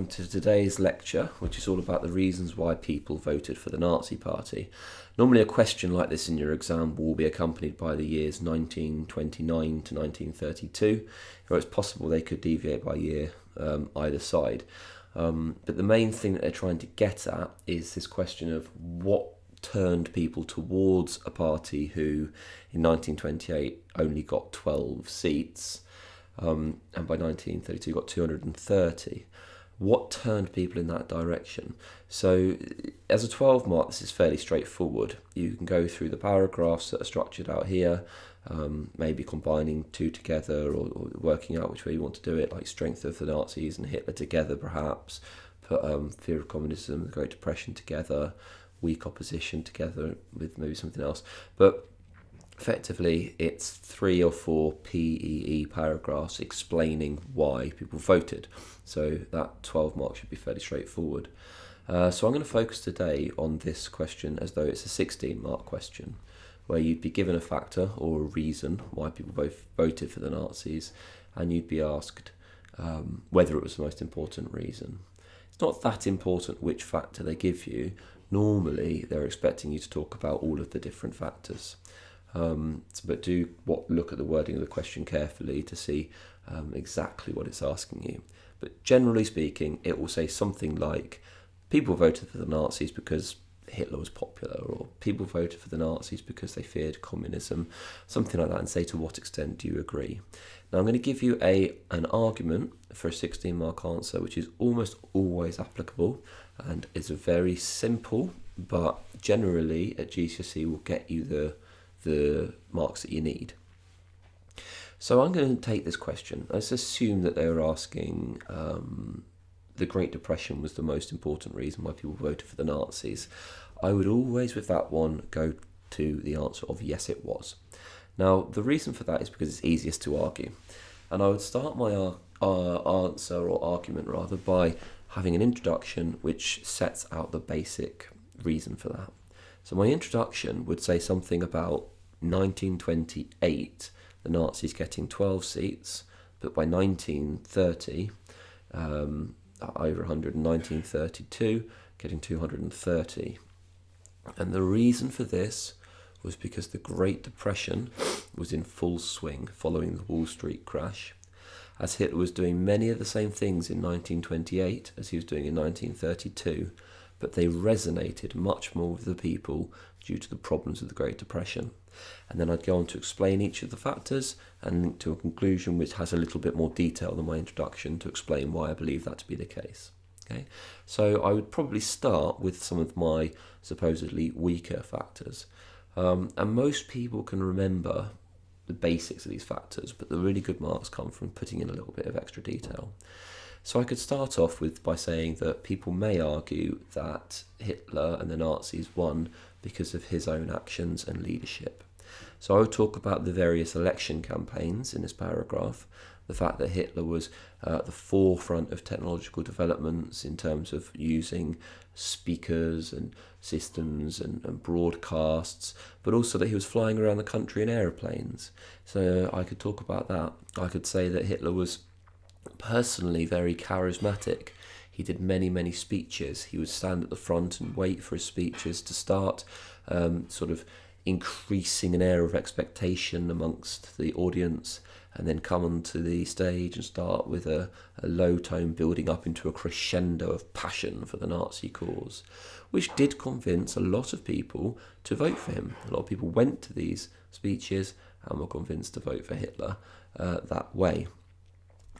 To today's lecture, which is all about the reasons why people voted for the Nazi Party. Normally a question like this in your exam will be accompanied by the years 1929 to 1932, or it's possible they could deviate by year either side. But the main thing that they're trying to get at is this question of what turned people towards a party who in 1928 only got 12 seats, and by 1932 got 230. What turned people in that direction? So as a 12 mark, this is fairly straightforward. You can go through the paragraphs that are structured out here, maybe combining two together or working out which way you want to do it, like strength of the Nazis and Hitler together perhaps, put fear of communism, the Great Depression together, weak opposition together with maybe something else. But effectively, it's 3 or 4 PEE paragraphs explaining why people voted. So that 12 marks should be fairly straightforward. So I'm going to focus today on this question as though it's a 16-mark question, where you'd be given a factor or a reason why people both voted for the Nazis, and you'd be asked whether it was the most important reason. It's not that important which factor they give you. Normally, they're expecting you to talk about all of the different factors. But look at the wording of the question carefully to see exactly what it's asking you. But generally speaking, it will say something like, people voted for the Nazis because Hitler was popular, or people voted for the Nazis because they feared communism, something like that, and say to what extent do you agree. Now I'm going to give you an argument for a 16-mark answer, which is almost always applicable, and is a very simple, but generally at GCSE will get you the marks that you need. So I'm going to take this question. Let's assume that they were asking the Great Depression was the most important reason why people voted for the Nazis. I would always, with that one, go to the answer of yes, it was. Now, the reason for that is because it's easiest to argue. And I would start my answer, or argument rather, by having an introduction which sets out the basic reason for that. So my introduction would say something about 1928, the Nazis getting 12 seats, but by 1930, over 100, 1932, getting 230. And the reason for this was because the Great Depression was in full swing following the Wall Street crash, as Hitler was doing many of the same things in 1928 as he was doing in 1932, but they resonated much more with the people due to the problems of the Great Depression. And then I'd go on to explain each of the factors and link to a conclusion which has a little bit more detail than my introduction to explain why I believe that to be the case. Okay, so I would probably start with some of my supposedly weaker factors. And most people can remember the basics of these factors, but the really good marks come from putting in a little bit of extra detail. So I could start off by saying that people may argue that Hitler and the Nazis won because of his own actions and leadership. So I would talk about the various election campaigns in this paragraph, the fact that Hitler was at the forefront of technological developments in terms of using speakers and systems and broadcasts, but also that he was flying around the country in aeroplanes. So I could talk about that. I could say that Hitler was personally very charismatic. He did many, many speeches. He would stand at the front and wait for his speeches to start, sort of increasing an air of expectation amongst the audience, and then come onto the stage and start with a low tone building up into a crescendo of passion for the Nazi cause, which did convince a lot of people to vote for him. A lot of people went to these speeches and were convinced to vote for Hitler that way.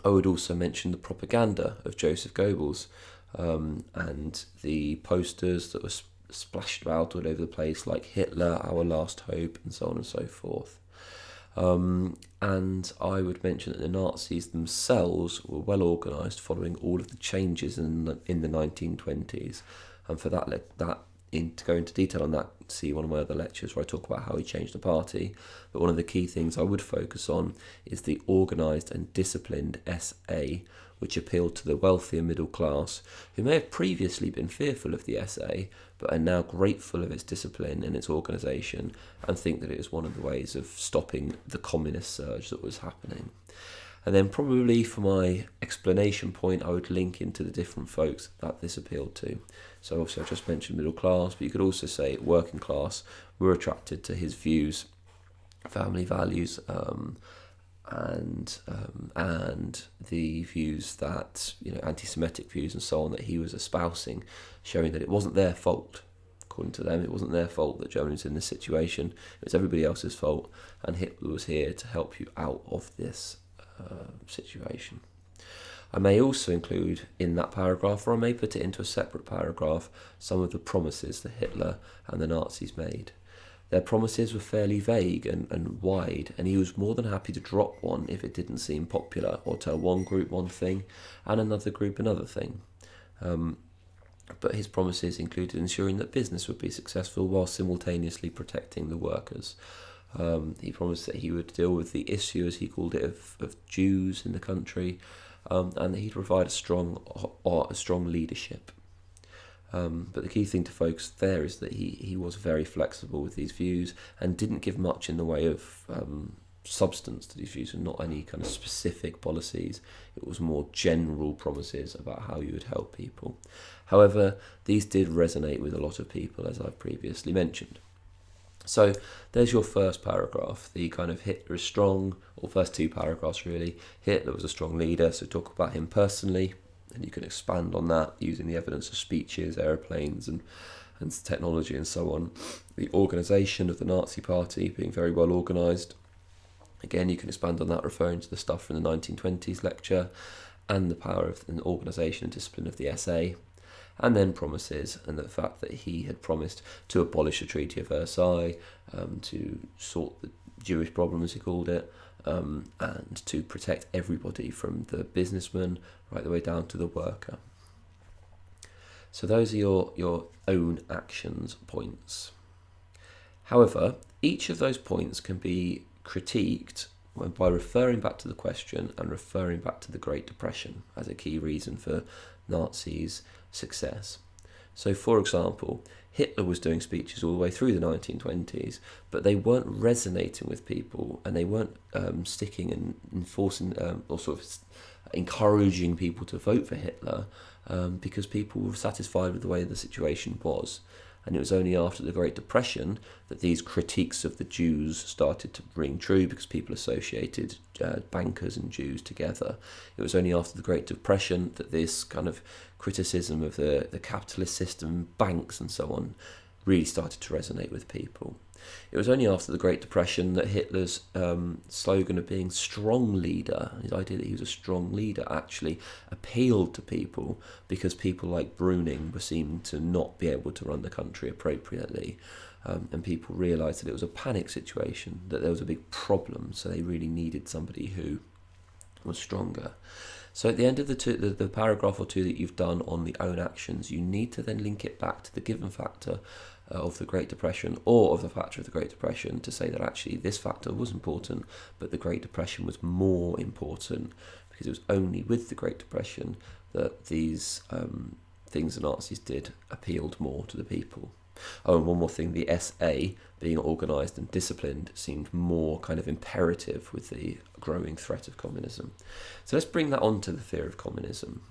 I would also mention the propaganda of Joseph Goebbels and the posters that were splashed about all over the place, like Hitler, our last hope, and so on and so forth. And I would mention that the Nazis themselves were well organised following all of the changes in the 1920s. And for to go into detail on that, see one of my other lectures where I talk about how he changed the party. But one of the key things I would focus on is the organised and disciplined SA, which appealed to the wealthier middle class, who may have previously been fearful of the SA, but are now grateful of its discipline and its organisation, and think that it is one of the ways of stopping the communist surge that was happening. And then probably for my explanation point, I would link into the different folks that this appealed to. So obviously I just mentioned middle class, but you could also say working class were attracted to his views, family values, and the views that, anti-Semitic views and so on that he was espousing, showing that it wasn't their fault. According to them, it wasn't their fault that Germany was in this situation. It was everybody else's fault, and Hitler was here to help you out of this situation. I may also include in that paragraph, or I may put it into a separate paragraph, some of the promises that Hitler and the Nazis made. Their promises were fairly vague and wide, and he was more than happy to drop one if it didn't seem popular, or tell one group one thing and another group another thing. But his promises included ensuring that business would be successful while simultaneously protecting the workers. He promised that he would deal with the issue, as he called it, of Jews in the country, and that he'd provide a strong leadership. But the key thing to focus there is that he was very flexible with these views and didn't give much in the way of substance to these views, and not any kind of specific policies. It was more general promises about how you would help people. However, these did resonate with a lot of people, as I've previously mentioned. So there's your first paragraph, the kind of Hitler is strong, or first two paragraphs really. Hitler was a strong leader, so talk about him personally, and you can expand on that using the evidence of speeches, aeroplanes and technology and so on. The organisation of the Nazi Party being very well organised. Again, you can expand on that referring to the stuff from the 1920s lecture, and the power of the organisation and discipline of the SA. And then promises, and the fact that he had promised to abolish the Treaty of Versailles, to sort the Jewish problem, as he called it, and to protect everybody from the businessman right the way down to the worker. So those are your own actions points. However, each of those points can be critiqued by referring back to the question and referring back to the Great Depression as a key reason for Nazis' success. So, for example, Hitler was doing speeches all the way through the 1920s, but they weren't resonating with people, and they weren't sticking and enforcing or sort of encouraging people to vote for Hitler, because people were satisfied with the way the situation was. And it was only after the Great Depression that these critiques of the Jews started to ring true, because people associated bankers and Jews together. It was only after the Great Depression that this kind of criticism of the capitalist system, banks and so on, really started to resonate with people. It was only after the Great Depression that Hitler's slogan of being strong leader, his idea that he was a strong leader, actually appealed to people, because people like Brüning were seen to not be able to run the country appropriately, and people realised that it was a panic situation, that there was a big problem, so they really needed somebody who was stronger. So at the end of the paragraph or two that you've done on the own actions, you need to then link it back to the given factor of the Great Depression, or of the factor of the Great Depression, to say that actually this factor was important, but the Great Depression was more important, because it was only with the Great Depression that these things the Nazis did appealed more to the people. Oh, and one more thing, the SA being organised and disciplined seemed more kind of imperative with the growing threat of communism. So let's bring that on to the fear of communism.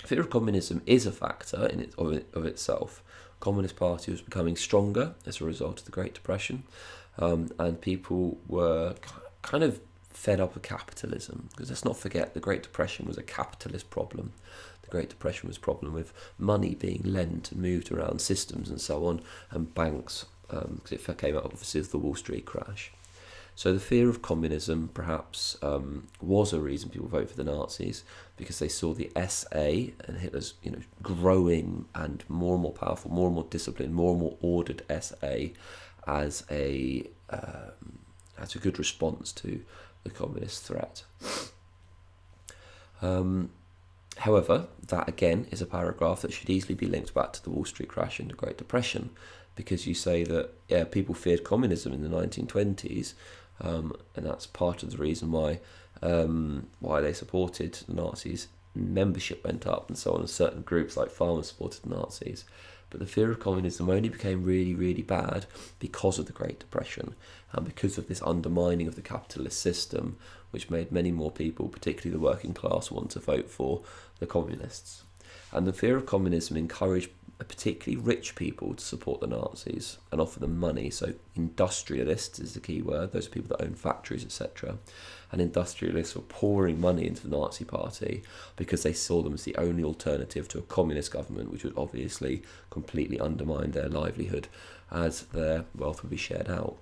Fear of communism is a factor of itself. The Communist Party was becoming stronger as a result of the Great Depression, and people were kind of fed up with capitalism, because let's not forget the Great Depression was a capitalist problem. The Great Depression was a problem with money being lent and moved around systems and so on, and banks, because it came out obviously of the Wall Street crash. So the fear of communism perhaps was a reason people voted for the Nazis, because they saw the SA and Hitler's growing and more powerful, more and more disciplined, more and more ordered SA as a good response to the communist threat. However, that again is a paragraph that should easily be linked back to the Wall Street crash and the Great Depression, because you say that people feared communism in the 1920s, and that's part of the reason why they supported the Nazis membership went up and so on, and certain groups like farmers supported Nazis. But the fear of communism only became really, really bad because of the Great Depression and because of this undermining of the capitalist system, which made many more people, particularly the working class, want to vote for the communists. And the fear of communism encouraged particularly rich people to support the Nazis and offer them money. So industrialists is the key word. Those are people that own factories, etc. And industrialists were pouring money into the Nazi party because they saw them as the only alternative to a communist government, which would obviously completely undermine their livelihood as their wealth would be shared out.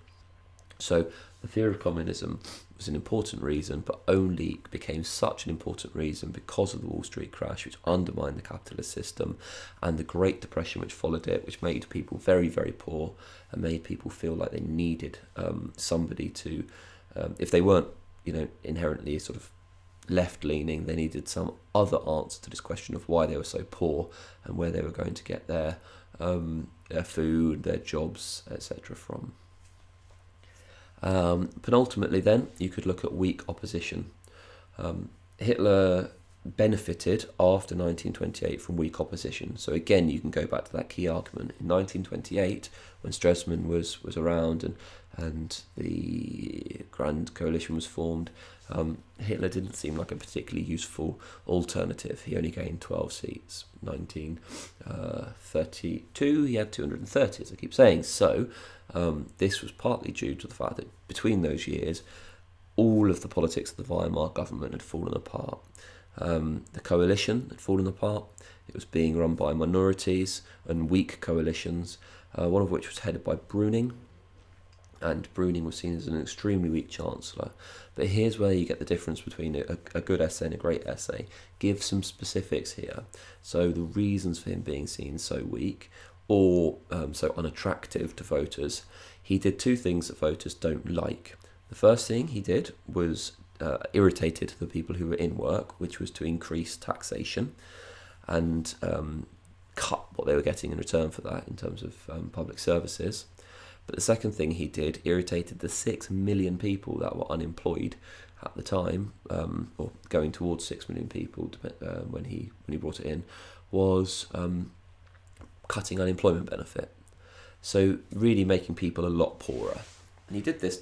So the fear of communism was an important reason, but only became such an important reason because of the Wall Street crash, which undermined the capitalist system, and the Great Depression which followed it, which made people very, very poor and made people feel like they needed somebody to, if they weren't, inherently sort of left-leaning, they needed some other answer to this question of why they were so poor and where they were going to get their food, their jobs, etc. from. Penultimately then, you could look at weak opposition. Hitler benefited after 1928 from weak opposition. So again, you can go back to that key argument. In 1928, when Stresemann was around and the Grand Coalition was formed, Hitler didn't seem like a particularly useful alternative. He only gained 12 seats. 1932, he had 230, as I keep saying. So this was partly due to the fact that between those years, all of the politics of the Weimar government had fallen apart. The coalition had fallen apart. It was being run by minorities and weak coalitions, one of which was headed by Brüning, and Brüning was seen as an extremely weak chancellor. But here's where you get the difference between a good essay and a great essay. Give some specifics here. So the reasons for him being seen so weak or so unattractive to voters, he did two things that voters don't like. The first thing he did was irritated the people who were in work, which was to increase taxation and cut what they were getting in return for that in terms of public services. But the second thing he did irritated the 6 million people that were unemployed at the time, or going towards 6 million people when he brought it in, was cutting unemployment benefit. So really making people a lot poorer. And he did this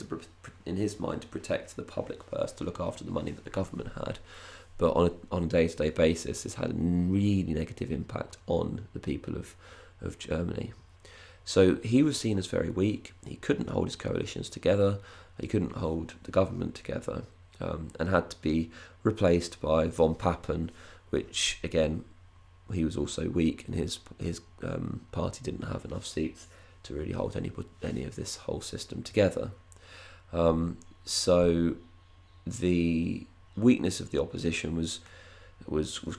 in his mind to protect the public purse, to look after the money that the government had. But on a day-to-day basis, this had a really negative impact on the people of Germany. So he was seen as very weak. He couldn't hold his coalitions together. He couldn't hold the government together, and had to be replaced by von Papen, which again, he was also weak, and his party didn't have enough seats to really hold any of this whole system together. So the weakness of the opposition was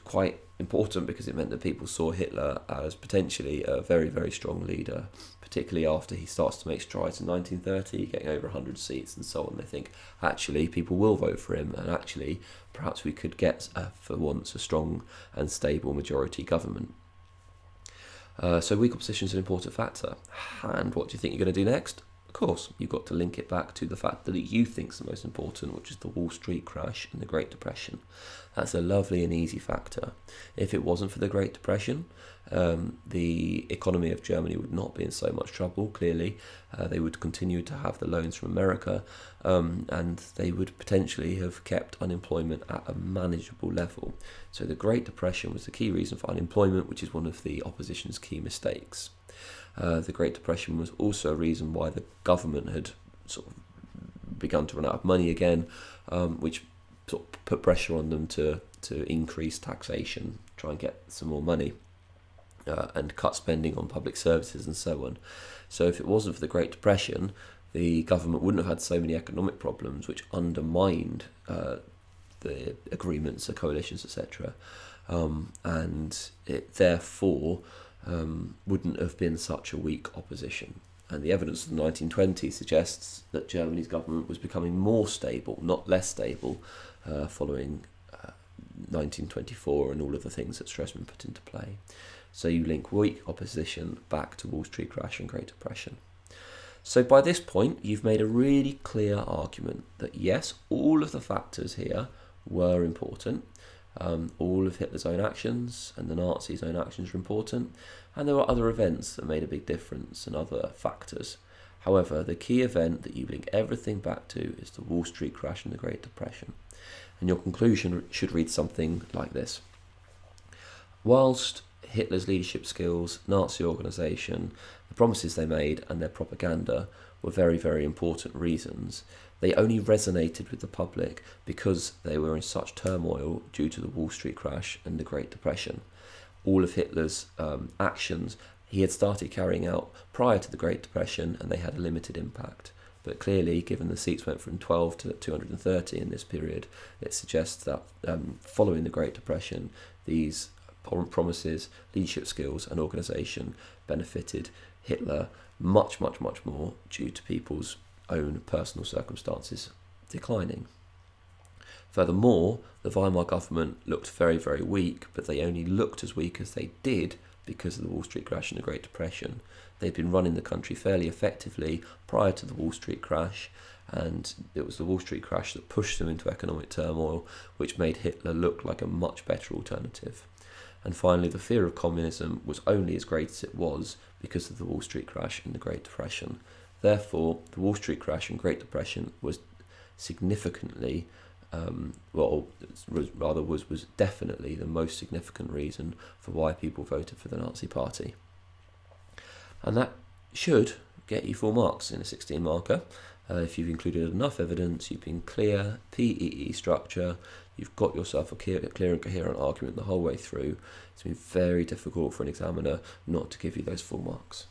quite important because it meant that people saw Hitler as potentially a very, very strong leader, particularly after he starts to make strides in 1930, getting over 100 seats and so on. They think, actually, people will vote for him, and actually, perhaps we could get, for once, a strong and stable majority government. So weak opposition is an important factor. And what do you think you're going to do next? Of course, you've got to link it back to the fact that you think is the most important, which is the Wall Street crash and the Great Depression. That's a lovely and easy factor. If it wasn't for the Great Depression, the economy of Germany would not be in so much trouble, clearly. They would continue to have the loans from America, and they would potentially have kept unemployment at a manageable level. So the Great Depression was the key reason for unemployment, which is one of the opposition's key mistakes. The Great Depression was also a reason why the government had sort of begun to run out of money again, which sort of put pressure on them to increase taxation, try and get some more money, and cut spending on public services and so on. So if it wasn't for the Great Depression, the government wouldn't have had so many economic problems which undermined the agreements, the coalitions, etc. And it therefore wouldn't have been such a weak opposition. And the evidence of the 1920s suggests that Germany's government was becoming more stable, not less stable, following 1924 and all of the things that Stresemann put into play. So you link weak opposition back to Wall Street crash and Great Depression. So by this point, you've made a really clear argument that yes, all of the factors here were important, All of Hitler's own actions and the Nazis' own actions are important, and there were other events that made a big difference and other factors. However, the key event that you link everything back to is the Wall Street crash and the Great Depression. And your conclusion should read something like this. Whilst Hitler's leadership skills, Nazi organisation, the promises they made and their propaganda were very, very important reasons, they only resonated with the public because they were in such turmoil due to the Wall Street crash and the Great Depression. All of Hitler's actions he had started carrying out prior to the Great Depression, and they had a limited impact. But clearly, given the seats went from 12 to 230 in this period, it suggests that following the Great Depression, these promises, leadership skills and organisation benefited Hitler much, much, much more due to people's own personal circumstances declining. Furthermore, the Weimar government looked very, very weak, but they only looked as weak as they did because of the Wall Street crash and the Great Depression. They'd been running the country fairly effectively prior to the Wall Street crash, and it was the Wall Street crash that pushed them into economic turmoil, which made Hitler look like a much better alternative. And finally, the fear of communism was only as great as it was because of the Wall Street crash and the Great Depression. Therefore, the Wall Street crash and Great Depression was significantly, was definitely the most significant reason for why people voted for the Nazi Party. And that should get you 4 marks in a 16 marker. If you've included enough evidence, you've been clear, PEE structure, you've got yourself a clear and coherent argument the whole way through. It's been very difficult for an examiner not to give you those 4 marks.